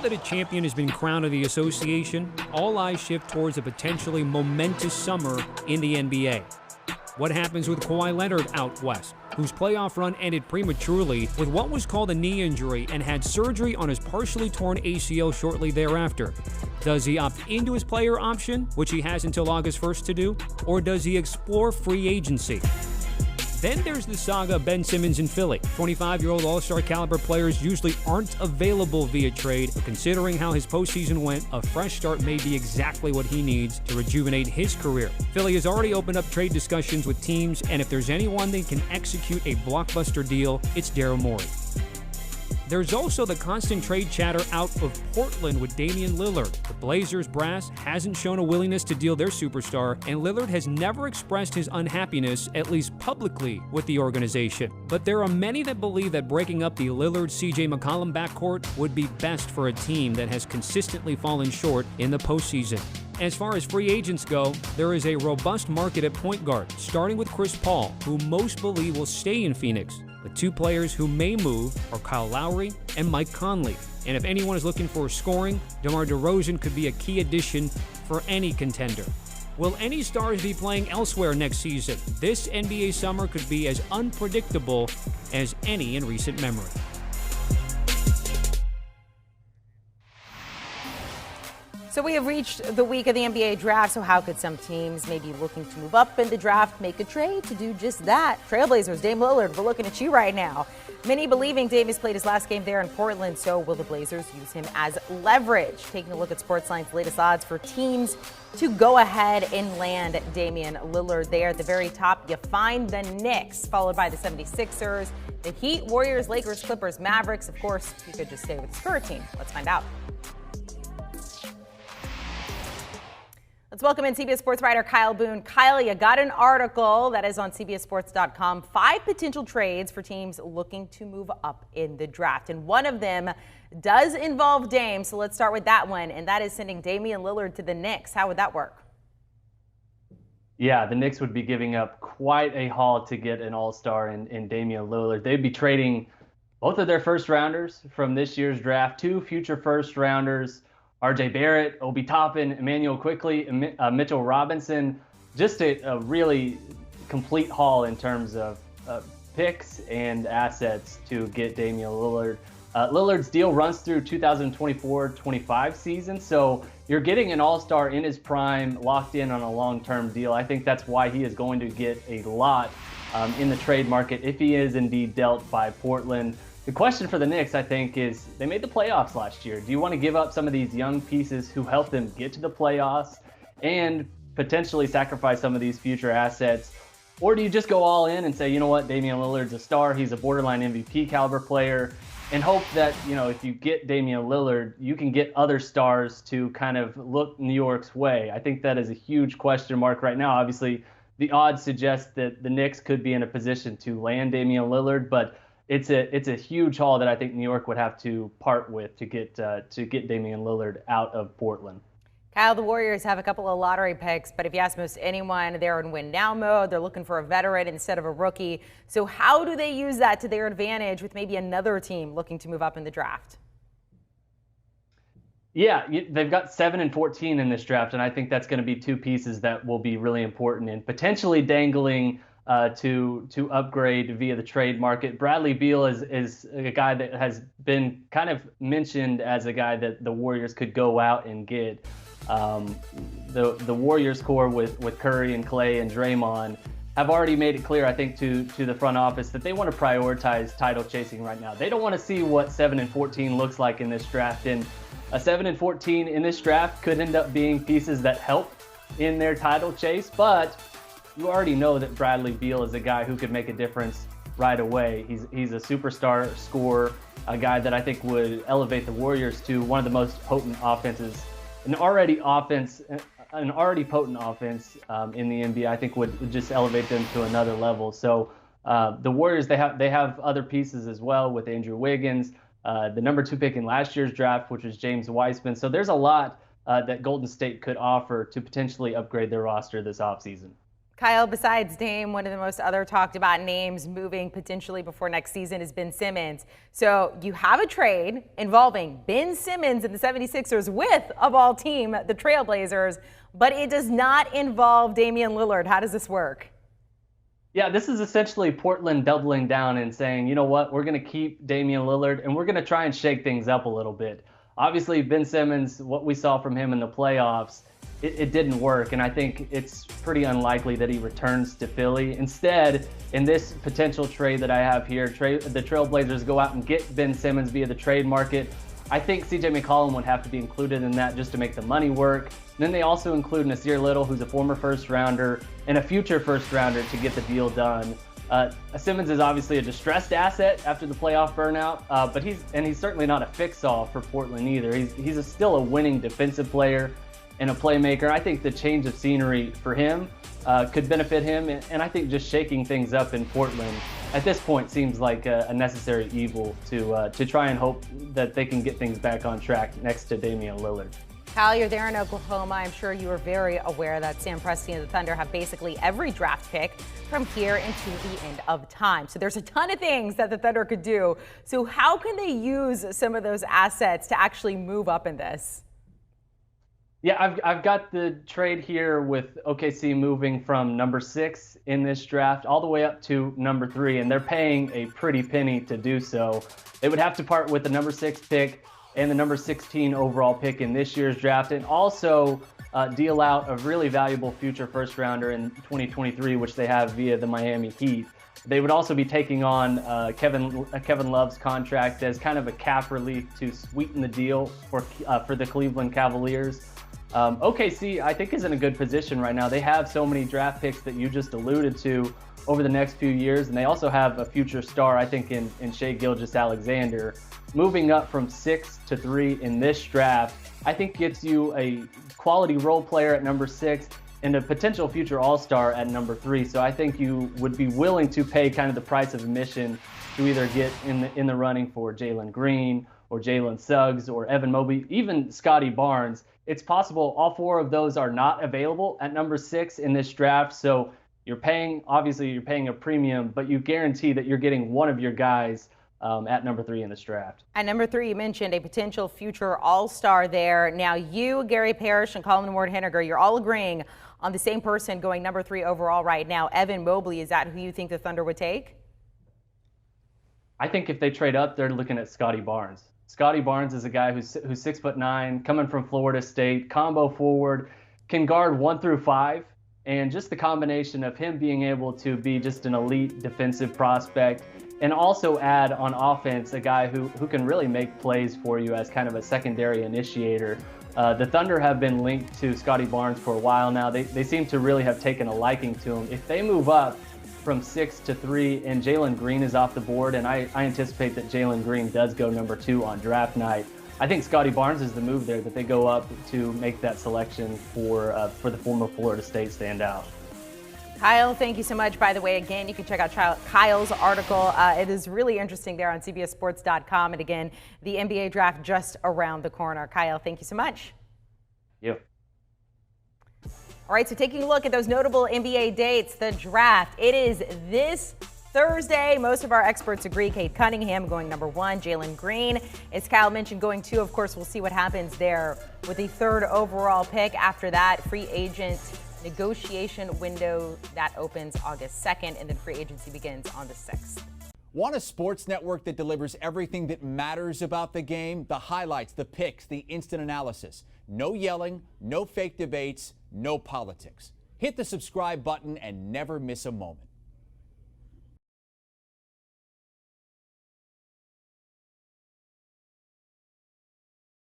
that a champion has been crowned in the association, all eyes shift towards a potentially momentous summer in the NBA. What happens with Kawhi Leonard out west, whose playoff run ended prematurely with what was called a knee injury and had surgery on his partially torn ACL shortly thereafter? Does he opt into his player option, which he has until August 1st to do, or does he explore free agency? Then there's the saga of Ben Simmons in Philly. 25-year-old all-star caliber players usually aren't available via trade, but considering how his postseason went, a fresh start may be exactly what he needs to rejuvenate his career. Philly has already opened up trade discussions with teams, and if there's anyone that can execute a blockbuster deal, it's Daryl Morey. There's also the constant trade chatter out of Portland with Damian Lillard. The Blazers brass hasn't shown a willingness to deal their superstar, and Lillard has never expressed his unhappiness, at least publicly, with the organization. But there are many that believe that breaking up the Lillard-CJ McCollum backcourt would be best for a team that has consistently fallen short in the postseason. As far as free agents go, there is a robust market at point guard, starting with Chris Paul, who most believe will stay in Phoenix. The two players who may move are Kyle Lowry and Mike Conley. And if anyone is looking for scoring, DeMar DeRozan could be a key addition for any contender. Will any stars be playing elsewhere next season? This NBA summer could be as unpredictable as any in recent memory. So we have reached the week of the NBA draft, so how could some teams maybe looking to move up in the draft make a trade to do just that? Trailblazers, Dame Lillard, we're looking at you right now. Many believing Dame has played his last game there in Portland, so will the Blazers use him as leverage? Taking a look at Sportsline's latest odds for teams to go ahead and land Damian Lillard there. At the very top, you find the Knicks, followed by the 76ers, the Heat, Warriors, Lakers, Clippers, Mavericks. Of course, you could just stay with the Spurs team. Let's find out. Let's welcome in CBS Sports writer Kyle Boone. Kyle, you got an article that is on CBSSports.com. 5 potential trades for teams looking to move up in the draft. And one of them does involve Dame. So let's start with that one. And that is sending Damian Lillard to the Knicks. How would that work? Yeah, the Knicks would be giving up quite a haul to get an all-star in Damian Lillard. They'd be trading both of their first-rounders from this year's draft, 2 future first-rounders, R.J. Barrett, Obi Toppin, Emmanuel Quickley, Mitchell Robinson. Just a really complete haul in terms of picks and assets to get Damian Lillard. Lillard's deal runs through 2024-25 season, so you're getting an all-star in his prime, locked in on a long-term deal. I think that's why he is going to get a lot in the trade market if he is indeed dealt by Portland. The question for the Knicks, I think, is they made the playoffs last year. Do you want to give up some of these young pieces who helped them get to the playoffs and potentially sacrifice some of these future assets? Or do you just go all in and say, you know what, Damian Lillard's a star, he's a borderline MVP caliber player, and hope that, you know, if you get Damian Lillard, you can get other stars to kind of look New York's way? I think that is a huge question mark right now. Obviously, the odds suggest that the Knicks could be in a position to land Damian Lillard, but it's a huge haul that I think New York would have to part with to get Damian Lillard out of Portland. Kyle, the Warriors have a couple of lottery picks, but if you ask most anyone, they're in win-now mode. They're looking for a veteran instead of a rookie. So how do they use that to their advantage with maybe another team looking to move up in the draft? Yeah, they've got 7 and 14 in this draft, and I think that's going to be 2 pieces that will be really important and potentially dangling to upgrade via the trade market. Bradley Beal is a guy that has been kind of mentioned as a guy that the Warriors could go out and get. The Warriors core with Curry and Clay and Draymond have already made it clear, I think, to the front office that they want to prioritize title chasing right now. They don't want to see what 7 and 14 looks like in this draft. And a 7 and 14 in this draft could end up being pieces that help in their title chase, but you already know that Bradley Beal is a guy who could make a difference right away. He's a superstar scorer, a guy that I think would elevate the Warriors to one of the most potent offenses, an already potent offense in the NBA. I think would just elevate them to another level. So the Warriors, they have other pieces as well with Andrew Wiggins, the number 2 pick in last year's draft, which was James Wiseman. So there's a lot that Golden State could offer to potentially upgrade their roster this offseason. Kyle, besides Dame, one of the most other talked about names moving potentially before next season is Ben Simmons. So you have a trade involving Ben Simmons and the 76ers with, of all team, the Trailblazers, but it does not involve Damian Lillard. How does this work? Yeah, this is essentially Portland doubling down and saying, you know what, we're going to keep Damian Lillard and we're going to try and shake things up a little bit. Obviously, Ben Simmons, what we saw from him in the playoffs, it didn't work, and I think it's pretty unlikely that he returns to Philly. Instead, in this potential trade that I have here, the Trailblazers go out and get Ben Simmons via the trade market. I think CJ McCollum would have to be included in that just to make the money work. And then they also include Nasir Little, who's a former first-rounder, and a future first-rounder to get the deal done. Simmons is obviously a distressed asset after the playoff burnout, but he's certainly not a fix-all for Portland either. He's still a winning defensive player and a playmaker. I think the change of scenery for him could benefit him, and I think just shaking things up in Portland at this point seems like a necessary evil to try and hope that they can get things back on track next to Damian Lillard. Kyle, you're there in Oklahoma. I'm sure you are very aware that Sam Presti and the Thunder have basically every draft pick from here into the end of time. So there's a ton of things that the Thunder could do. So how can they use some of those assets to actually move up in this? Yeah, I've got the trade here with OKC moving from number 6 in this draft all the way up to number 3, and they're paying a pretty penny to do so. They would have to part with the number 6 pick and the number 16 overall pick in this year's draft, and also deal out a really valuable future first rounder in 2023, which they have via the Miami Heat. They would also be taking on Kevin Love's contract as kind of a cap relief to sweeten the deal for the Cleveland Cavaliers. OKC, I think, is in a good position right now. They have so many draft picks that you just alluded to over the next few years, and they also have a future star, I think, in Shai Gilgeous-Alexander. Moving up from 6 to 3 in this draft, I think gets you a quality role player at number 6 and a potential future all-star at number 3. So I think you would be willing to pay kind of the price of admission to either get in the running for Jalen Green or Jalen Suggs or Evan Mobley, even Scotty Barnes. It's possible all 4 of those are not available at number 6 in this draft. So you're paying a premium, but you guarantee that you're getting one of your guys at number 3 in this draft. At number 3, you mentioned a potential future all-star there. Now you, Gary Parrish, and Colin Ward-Henniger, you're all agreeing on the same person going number 3 overall right now. Evan Mobley, is that who you think the Thunder would take? I think if they trade up, they're looking at Scotty Barnes. Scotty Barnes is a guy who's 6'9", coming from Florida State, combo forward, can guard 1 through 5, and just the combination of him being able to be just an elite defensive prospect and also add on offense a guy who can really make plays for you as kind of a secondary initiator. The Thunder have been linked to Scotty Barnes for a while now. They seem to really have taken a liking to him. If they move up from 6 to 3 and Jalen Green is off the board, and I anticipate that Jalen Green does go number 2 on draft night, I think Scotty Barnes is the move there, that they go up to make that selection for the former Florida State standout. Kyle, thank you so much. By the way, again, you can check out Kyle's article. It is really interesting there on CBSSports.com. And again, the NBA draft just around the corner. Kyle, thank you so much. Yeah. All right, so taking a look at those notable NBA dates, the draft, it is this Thursday. Most of our experts agree. Cade Cunningham going number 1, Jalen Green, as Kyle mentioned, going 2. Of course, we'll see what happens there with the 3rd overall pick. After that, free agent negotiation window that opens August 2nd, and then free agency begins on the 6th. Want a sports network that delivers everything that matters about the game? The highlights, the picks, the instant analysis. No yelling, no fake debates, no politics. Hit the subscribe button and never miss a moment.